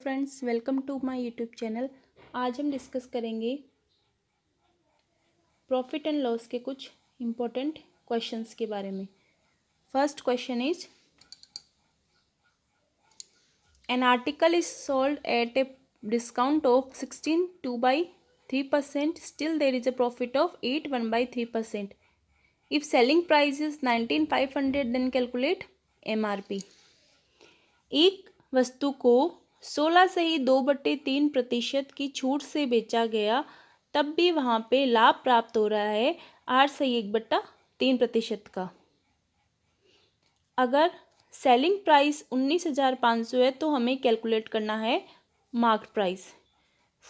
Friends, welcome to my YouTube channel. आज हम discuss करेंगे प्रॉफिट एंड लॉस के कुछ इम्पोर्टेंट क्वेश्चंस के बारे में। First question is, an article is sold at a discount of 16.2/3%, still there is a profit of 8.1/3%। If selling price is 19,500, then calculate MRP। एक वस्तु को 16 से ही 2/3% की छूट से बेचा गया, तब भी वहाँ पे लाभ प्राप्त हो रहा है 8 से 1/3% का। अगर सेलिंग प्राइस 19,500 है तो हमें कैलकुलेट करना है market price.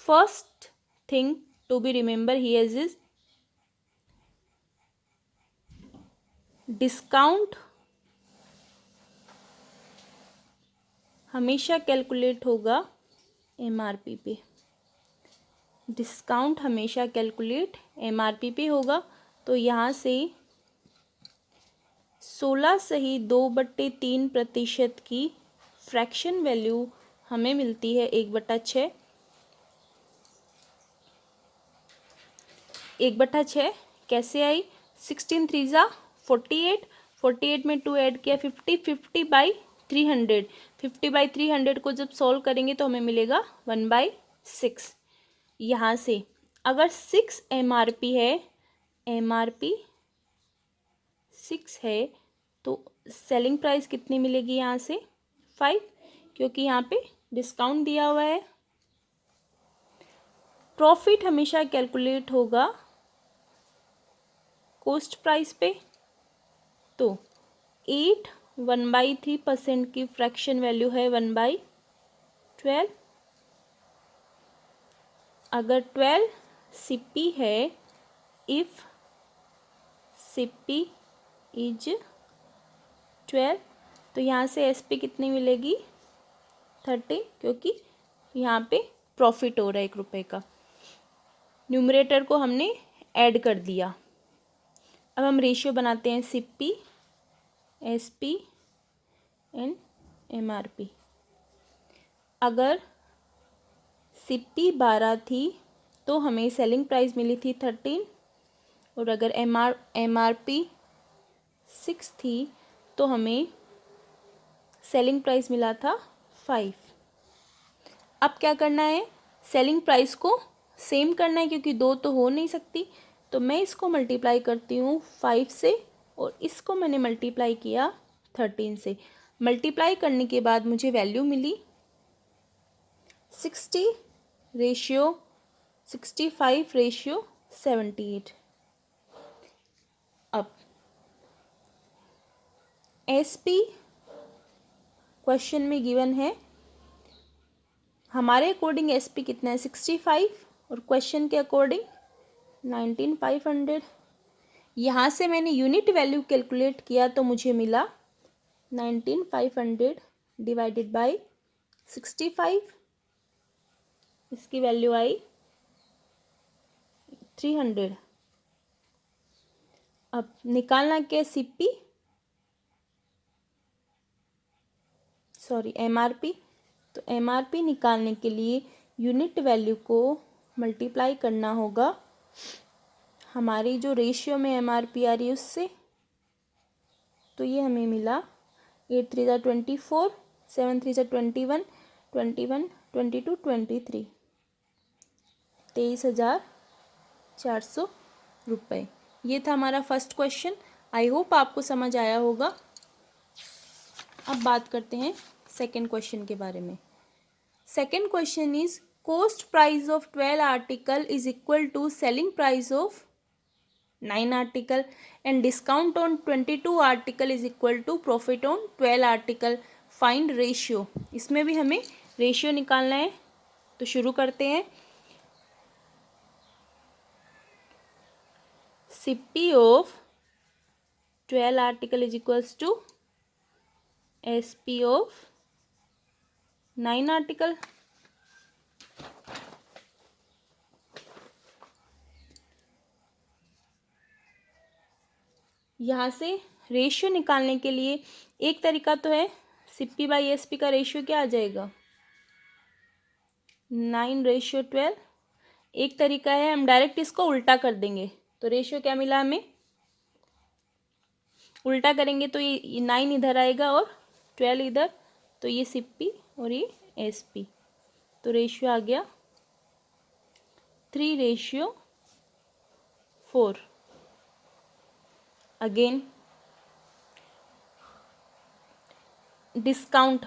First thing to be remember here is discount हमेशा कैलकुलेट होगा MRP पे। डिस्काउंट हमेशा कैलकुलेट MRP पे होगा। तो यहाँ से 16 से ही 2/3% की फ्रैक्शन वैल्यू हमें मिलती है 1/6। 1/6 कैसे आई? 16 3 ज़ा 48, 48 में 2 ऐड किया 50, 50/300। 50/300 को जब सॉल्व करेंगे तो हमें मिलेगा 1/6। यहाँ से अगर 6 MRP है, MRP 6 है, तो सेलिंग प्राइस कितनी मिलेगी यहाँ से? 5, क्योंकि यहाँ पे डिस्काउंट दिया हुआ है। प्रॉफिट हमेशा कैलकुलेट होगा कॉस्ट प्राइस पे। तो 8 1/3% की फ्रैक्शन वैल्यू है 1/12। अगर 12 CP है, इफ CP इज 12, तो यहाँ से SP कितनी मिलेगी? 30, क्योंकि यहाँ पे प्रॉफिट हो रहा है 1 रुपये का। न्यूमरेटर को हमने ऐड कर दिया। अब हम रेशियो बनाते हैं CP, SP एंड MRP। अगर CP 12 थी तो हमें सेलिंग प्राइस मिली थी 13, और अगर MRP 6 थी तो हमें सेलिंग प्राइस मिला था 5। अब क्या करना है? सेलिंग प्राइस को सेम करना है, क्योंकि दो तो हो नहीं सकती। तो मैं इसको मल्टीप्लाई करती हूँ 5 से, और इसको मैंने मल्टीप्लाई किया 13 से। मल्टीप्लाई करने के बाद मुझे वैल्यू मिली 65/78। अब SP क्वेश्चन में गिवन है, हमारे अकॉर्डिंग SP कितना है? 65, और क्वेश्चन के अकॉर्डिंग 19,500। यहाँ से मैंने यूनिट वैल्यू कैलकुलेट किया तो मुझे मिला 19,500 डिवाइडेड बाय 65। इसकी वैल्यू आई 300। अब निकालना क्या? MRP। तो MRP निकालने के लिए यूनिट वैल्यू को मल्टीप्लाई करना होगा हमारी जो रेशियो में MRP आ रही है उससे। तो ये हमें मिला 8 3 ज़ा 24, 7 3 ज़ा 21, 21 22 23, 23,400 रुपये। ये था हमारा फर्स्ट क्वेश्चन। आई होप आपको समझ आया होगा। अब बात करते हैं सेकेंड क्वेश्चन के बारे में। Second question is, cost price of 12 article is equal to selling price of 9 article and discount on 22 article is equal to profit on 12 article. Find ratio. इसमें भी हमें रेशियो निकालना है, तो शुरू करते हैं। CP of 12 article is equals to SP of 9 article. यहाँ से रेशियो निकालने के लिए एक तरीका तो है, CP/SP का रेशियो क्या आ जाएगा? 9:12। एक तरीका है हम डायरेक्ट इसको उल्टा कर देंगे, तो रेशियो क्या मिला हमें, उल्टा करेंगे तो ये 9 इधर आएगा और 12 इधर, तो ये CP और ये SP, तो रेशियो आ गया 3:4। अगेन डिस्काउंट,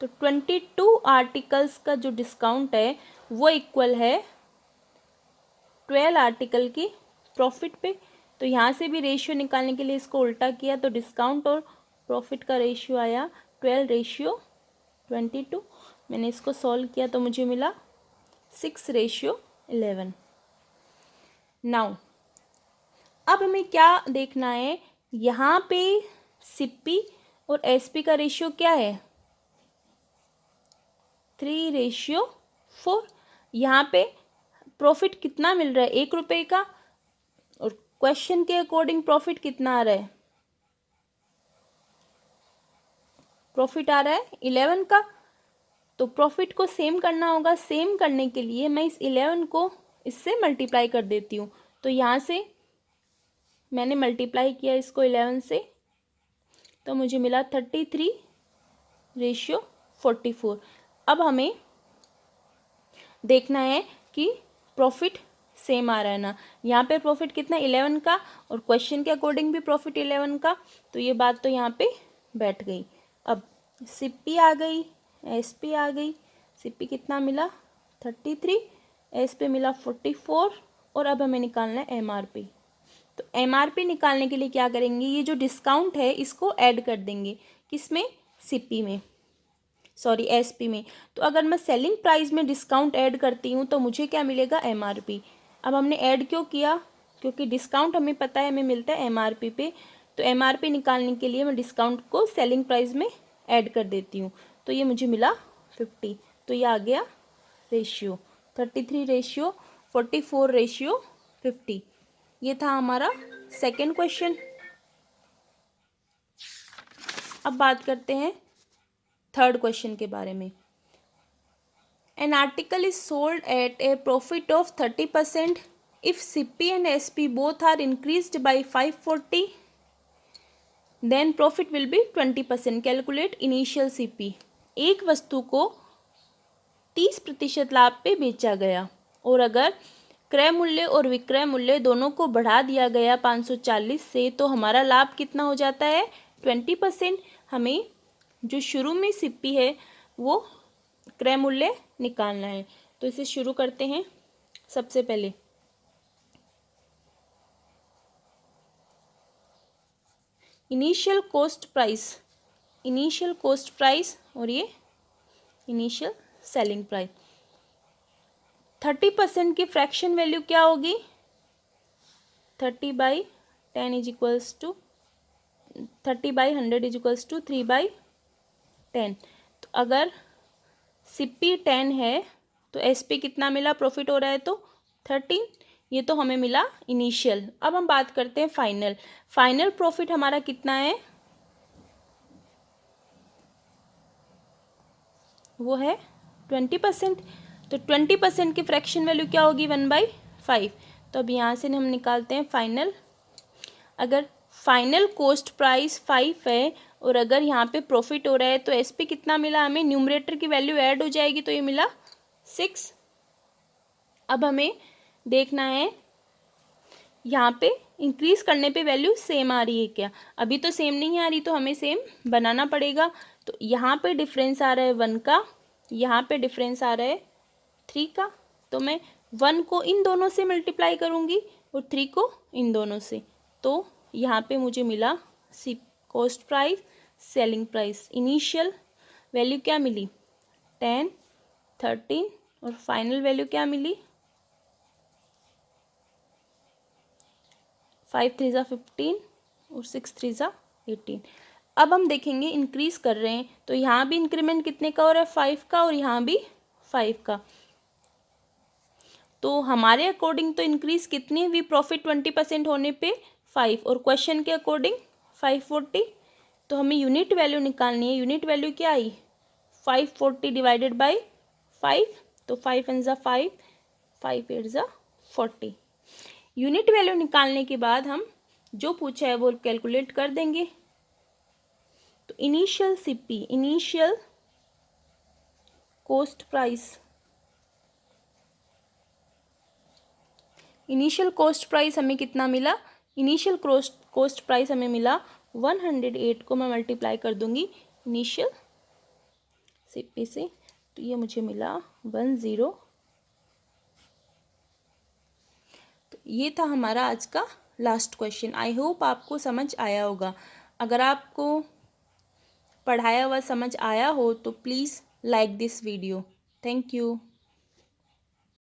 तो 22 आर्टिकल्स का जो डिस्काउंट है वो इक्वल है 12 आर्टिकल की प्रॉफिट पे। तो यहाँ से भी रेशियो निकालने के लिए इसको उल्टा किया, तो डिस्काउंट और प्रॉफिट का रेशियो आया 12:22। मैंने इसको सॉल्व किया तो मुझे मिला 6:11। नाउ अब हमें क्या देखना है, यहाँ पे CP और SP का रेशियो क्या है, 3:4। यहाँ पे प्रॉफिट कितना मिल रहा है, 1 रुपये का, और क्वेश्चन के अकॉर्डिंग प्रॉफिट कितना आ रहा है, प्रॉफिट आ रहा है 11 का। तो प्रॉफिट को सेम करना होगा, सेम करने के लिए मैं इस 11 को इससे मल्टीप्लाई कर देती हूँ। तो यहाँ से मैंने मल्टीप्लाई किया इसको 11 से, तो मुझे मिला 33:44। अब हमें देखना है कि प्रॉफिट सेम आ रहा है ना, यहाँ पे प्रॉफिट कितना 11 का और क्वेश्चन के अकॉर्डिंग भी प्रॉफिट 11 का, तो ये बात तो यहाँ पे बैठ गई। अब CP आ गई, SP आ गई। CP कितना मिला 33, SP मिला 44, और अब हमें निकालना है MRP। तो MRP निकालने के लिए क्या करेंगे, ये जो डिस्काउंट है इसको ऐड कर देंगे, किसमें, CP में, सॉरी SP में। तो अगर मैं सेलिंग प्राइस में डिस्काउंट ऐड करती हूँ तो मुझे क्या मिलेगा, MRP। अब हमने ऐड क्यों किया, क्योंकि डिस्काउंट हमें पता है हमें मिलता है MRP पे, तो MRP निकालने के लिए मैं डिस्काउंट को सेलिंग प्राइस में ऐड कर देती हूँ, तो ये मुझे मिला 50। तो ये आ गया रेशियो 33:44:50। ये था हमारा सेकेंड क्वेश्चन। अब बात करते हैं थर्ड क्वेश्चन के बारे में। An article is sold at a profit of 30% if CP and SP both are increased by 540, then profit will be 20%। Calculate initial CP। एक वस्तु को 30% लाभ पे बेचा गया, और अगर क्रय मूल्य और विक्रय मूल्य दोनों को बढ़ा दिया गया 540 से, तो हमारा लाभ कितना हो जाता है, 20%। हमें जो शुरू में CP है वो क्रय मूल्य निकालना है, तो इसे शुरू करते हैं। सबसे पहले इनिशियल कॉस्ट प्राइस और ये इनिशियल सेलिंग प्राइस। 30% की फ्रैक्शन वैल्यू क्या होगी, 30/10 is equals to 30/100 is equals to 3/10। तो अगर CP 10 है तो SP कितना मिला, प्रॉफिट हो रहा है तो 13, ये तो हमें मिला इनिशियल। अब हम बात करते हैं फाइनल प्रॉफिट हमारा कितना है, वो है 20%। तो 20% की फ्रैक्शन वैल्यू क्या होगी, 1/5। तो अब यहाँ से हम निकालते हैं फाइनल। अगर फाइनल कॉस्ट प्राइस 5 है और अगर यहाँ पे प्रॉफिट हो रहा है तो SP कितना मिला हमें, न्यूमरेटर की वैल्यू ऐड हो जाएगी तो ये मिला 6। अब हमें देखना है यहाँ पे इंक्रीज करने पे वैल्यू सेम आ रही है क्या, अभी तो सेम नहीं आ रही, तो हमें सेम बनाना पड़ेगा। तो यहाँ पे डिफरेंस आ रहा है 1 का, यहाँ पे डिफरेंस आ रहा है 3 का, तो मैं 1 को इन दोनों से मल्टीप्लाई करूँगी और 3 को इन दोनों से, तो यहाँ पे मुझे मिला cost price selling price. Initial value क्या मिली 10, 13 और फाइनल वैल्यू क्या मिली 5 3 ज़ा 15 और 6 3 ज़ा 18। अब हम देखेंगे इंक्रीज कर रहे हैं तो यहाँ भी इंक्रीमेंट कितने का हो रहा है 5 का और यहाँ भी 5 का, तो हमारे अकॉर्डिंग तो इंक्रीज कितनी हुई प्रॉफिट 20% होने पे 5 और क्वेश्चन के अकॉर्डिंग 540। तो हमें यूनिट वैल्यू निकालनी है। यूनिट वैल्यू क्या आई 540 डिवाइडेड बाय 5 तो 5 वन ज़ा 5, 5 8 ज़ा 40। यूनिट वैल्यू निकालने के बाद हम जो पूछा है वो कैलकुलेट कर देंगे। तो initial CP, initial cost price, initial cost price हमें कितना मिला? इनिशियल कॉस्ट प्राइस हमें मिला 108 को मैं मल्टीप्लाई कर दूंगी इनिशियल सीपी से, तो ये मुझे मिला 10। तो ये था हमारा आज का लास्ट क्वेश्चन। आई होप आपको समझ आया होगा। अगर आपको पढ़ाया हुआ समझ आया हो तो please like this video. Thank you.